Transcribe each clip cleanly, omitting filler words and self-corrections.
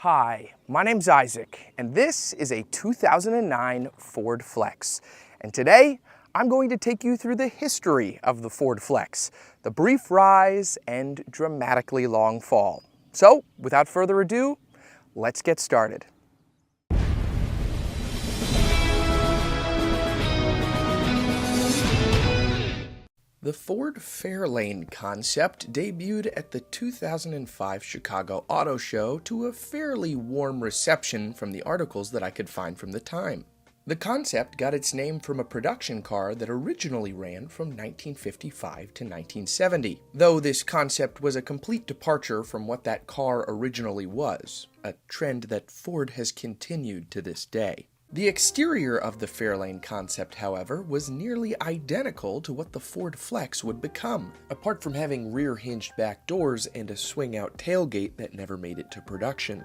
Hi, my name's Isaac, and this is a 2009 Ford Flex. And today, I'm going to take you through the history of the Ford Flex, the brief rise and dramatically long fall. So, without further ado, let's get started. The Ford Fairlane Concept debuted at the 2005 Chicago Auto Show to a fairly warm reception from the articles that I could find from the time. The concept got its name from a production car that originally ran from 1955 to 1970, though this concept was a complete departure from what that car originally was, a trend that Ford has continued to this day. The exterior of the Fairlane Concept, however, was nearly identical to what the Ford Flex would become, apart from having rear-hinged back doors and a swing-out tailgate that never made it to production.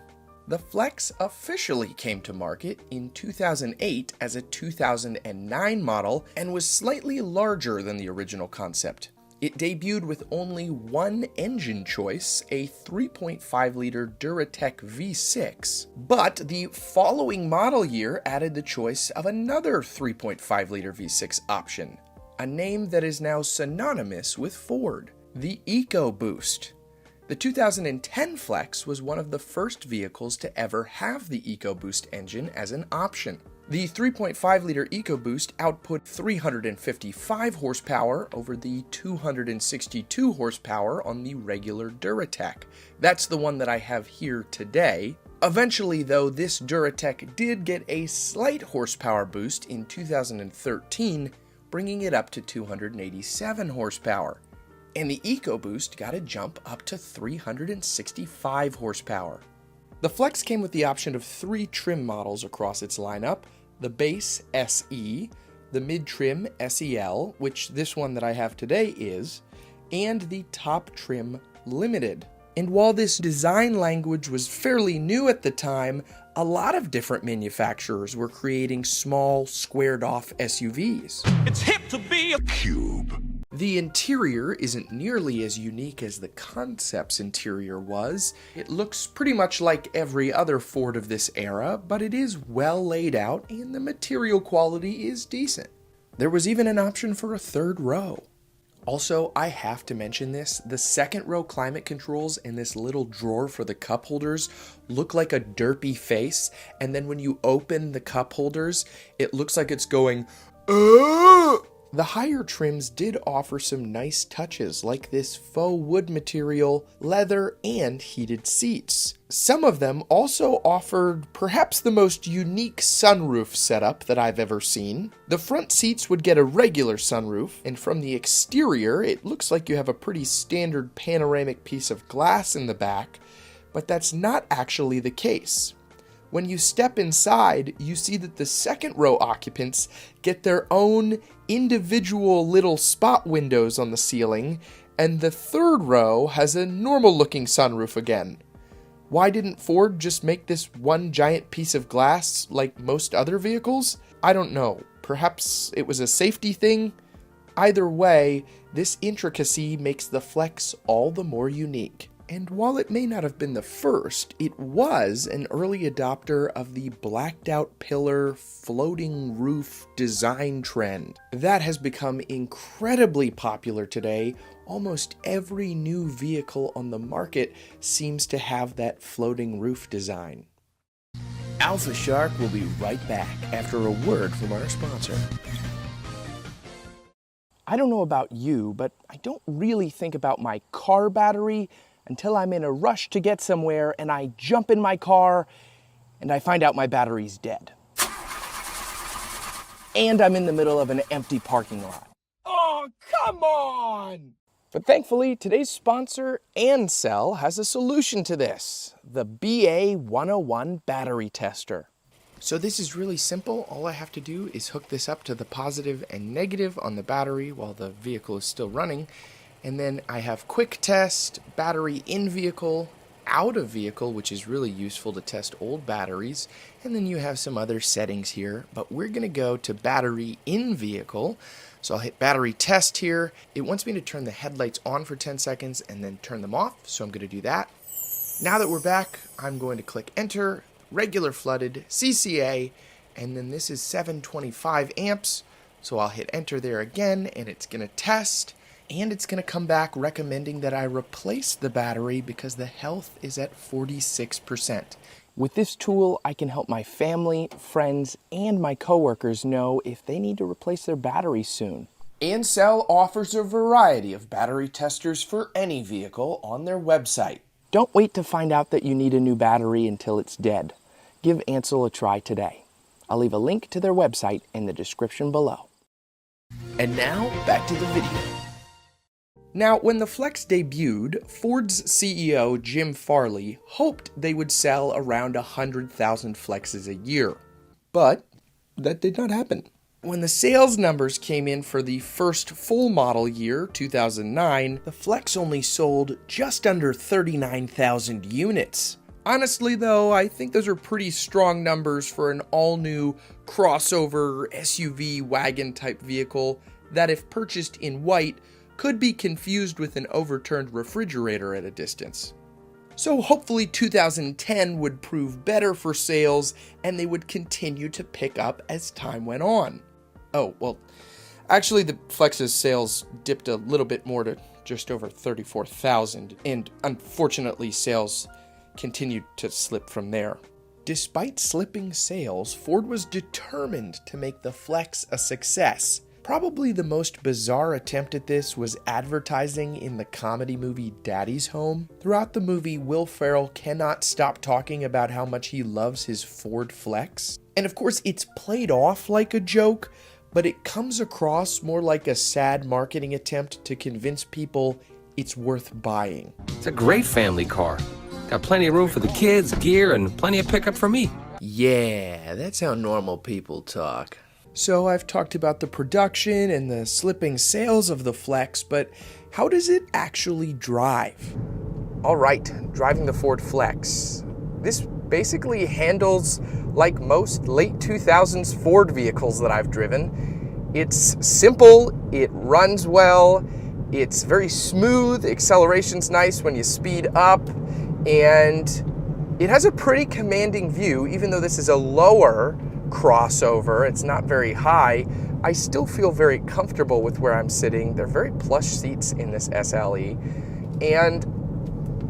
The Flex officially came to market in 2008 as a 2009 model and was slightly larger than the original concept. It debuted with only one engine choice, a 3.5-liter Duratec V6, but the following model year added the choice of another 3.5-liter V6 option, a name that is now synonymous with Ford, the EcoBoost. The 2010 Flex was one of the first vehicles to ever have the EcoBoost engine as an option. The 3.5-liter EcoBoost output 355 horsepower over the 262 horsepower on the regular Duratec. That's the one that I have here today. Eventually, though, this Duratec did get a slight horsepower boost in 2013, bringing it up to 287 horsepower. And the EcoBoost got a jump up to 365 horsepower. The Flex came with the option of 3 trim models across its lineup: the base SE, the mid-trim SEL, which this one that I have today is, and the top trim Limited. And while this design language was fairly new at the time, a lot of different manufacturers were creating small, squared-off SUVs. It's hip to be a cube. The interior isn't nearly as unique as the Concept's interior was. It looks pretty much like every other Ford of this era, but it is well laid out and the material quality is decent. There was even an option for a third row. Also, I have to mention this, the second row climate controls and this little drawer for the cup holders look like a derpy face, and then when you open the cup holders, it looks like it's going, "Ugh!" The higher trims did offer some nice touches, like this faux wood material, leather, and heated seats. Some of them also offered perhaps the most unique sunroof setup that I've ever seen. The front seats would get a regular sunroof, and from the exterior, it looks like you have a pretty standard panoramic piece of glass in the back, but that's not actually the case. When you step inside, you see that the second row occupants get their own individual little spot windows on the ceiling, and the third row has a normal-looking sunroof again. Why didn't Ford just make this one giant piece of glass like most other vehicles? I don't know. Perhaps it was a safety thing? Either way, this intricacy makes the Flex all the more unique. And while it may not have been the first, it was an early adopter of the blacked-out pillar, floating roof design trend. That has become incredibly popular today. Almost every new vehicle on the market seems to have that floating roof design. Alpha Shark will be right back after a word from our sponsor. I don't know about you, but I don't really think about my car battery until I'm in a rush to get somewhere and I jump in my car and I find out my battery's dead. And I'm in the middle of an empty parking lot. Oh, come on! But thankfully, today's sponsor, Ancel, has a solution to this, the BA101 battery tester. So this is really simple. All I have to do is hook this up to the positive and negative on the battery while the vehicle is still running. And then I have quick test, battery in vehicle, out of vehicle, which is really useful to test old batteries. And then you have some other settings here, but we're going to go to battery in vehicle. So I'll hit battery test here. It wants me to turn the headlights on for 10 seconds and then turn them off. So I'm going to do that. Now that we're back, I'm going to click enter, regular flooded, CCA, and then this is 725 amps, so I'll hit enter there again, and it's going to test, and it's going to come back recommending that I replace the battery because the health is at 46%. With this tool, I can help my family, friends, and my coworkers know if they need to replace their battery soon. Ancel offers a variety of battery testers for any vehicle on their website. Don't wait to find out that you need a new battery until it's dead. Give Ancel a try today. I'll leave a link to their website in the description below. And now, back to the video. Now, when the Flex debuted, Ford's CEO Jim Farley hoped they would sell around 100,000 Flexes a year. But that did not happen. When the sales numbers came in for the first full model year, 2009, the Flex only sold just under 39,000 units. Honestly though, I think those are pretty strong numbers for an all-new crossover SUV wagon type vehicle that, if purchased in white, could be confused with an overturned refrigerator at a distance. So hopefully 2010 would prove better for sales and they would continue to pick up as time went on. Oh, well, actually the Flex's sales dipped a little bit more to just over 34,000, and unfortunately sales continued to slip from there. Despite slipping sales, Ford was determined to make the Flex a success. Probably the most bizarre attempt at this was advertising in the comedy movie Daddy's Home. Throughout the movie, Will Ferrell cannot stop talking about how much he loves his Ford Flex. And of course, it's played off like a joke, but it comes across more like a sad marketing attempt to convince people it's worth buying. It's a great family car. Got plenty of room for the kids, gear, and plenty of pickup for me. Yeah, that's how normal people talk. So I've talked about the production and the slipping sales of the Flex, but how does it actually drive? All right, driving the Ford Flex. This basically handles like most late 2000s Ford vehicles that I've driven. It's simple, it runs well, it's very smooth, acceleration's nice when you speed up, and it has a pretty commanding view. Even though this is a lower crossover, it's not very high, I still feel very comfortable with where I'm sitting. They're very plush seats in this SLE, and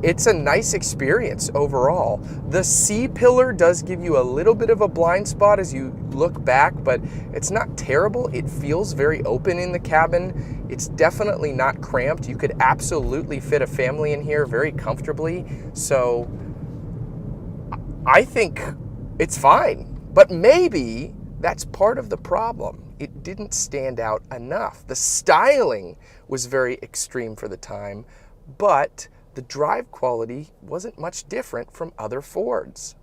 it's a nice experience overall. The C-pillar does give you a little bit of a blind spot as you look back, but it's not terrible. It feels very open in the cabin. It's definitely not cramped. You could absolutely fit a family in here very comfortably, so I think it's fine. But maybe that's part of the problem. It didn't stand out enough. The styling was very extreme for the time, but the drive quality wasn't much different from other Fords.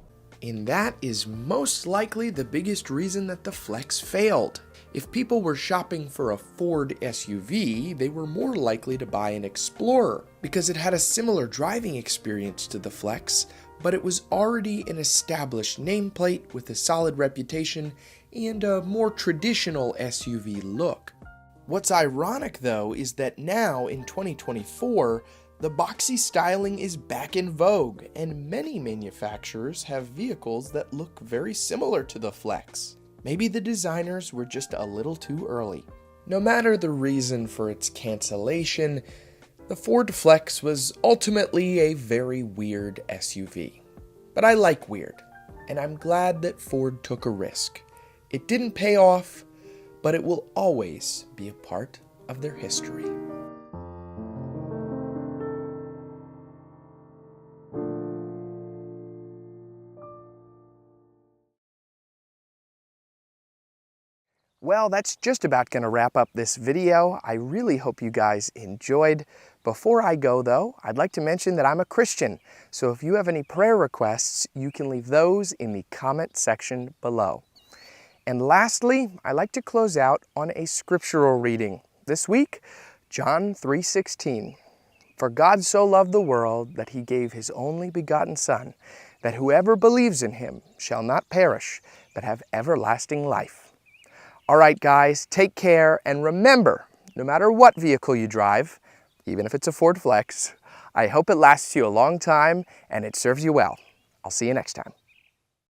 And that is most likely the biggest reason that the Flex failed. If people were shopping for a Ford SUV, they were more likely to buy an Explorer because it had a similar driving experience to the Flex, but it was already an established nameplate with a solid reputation and a more traditional SUV look. What's ironic though is that now in 2024, the boxy styling is back in vogue, and many manufacturers have vehicles that look very similar to the Flex. Maybe the designers were just a little too early. No matter the reason for its cancellation, the Ford Flex was ultimately a very weird SUV. But I like weird, and I'm glad that Ford took a risk. It didn't pay off, but it will always be a part of their history. Well, that's just about going to wrap up this video. I really hope you guys enjoyed. Before I go though, I'd like to mention that I'm a Christian, so if you have any prayer requests, you can leave those in the comment section below. And lastly, I like to close out on a scriptural reading. This week, John 3:16. For God so loved the world that he gave his only begotten Son, that whoever believes in him shall not perish, but have everlasting life. All right, guys, take care, and remember, no matter what vehicle you drive, even if it's a Ford Flex, I hope it lasts you a long time and it serves you well. I'll see you next time.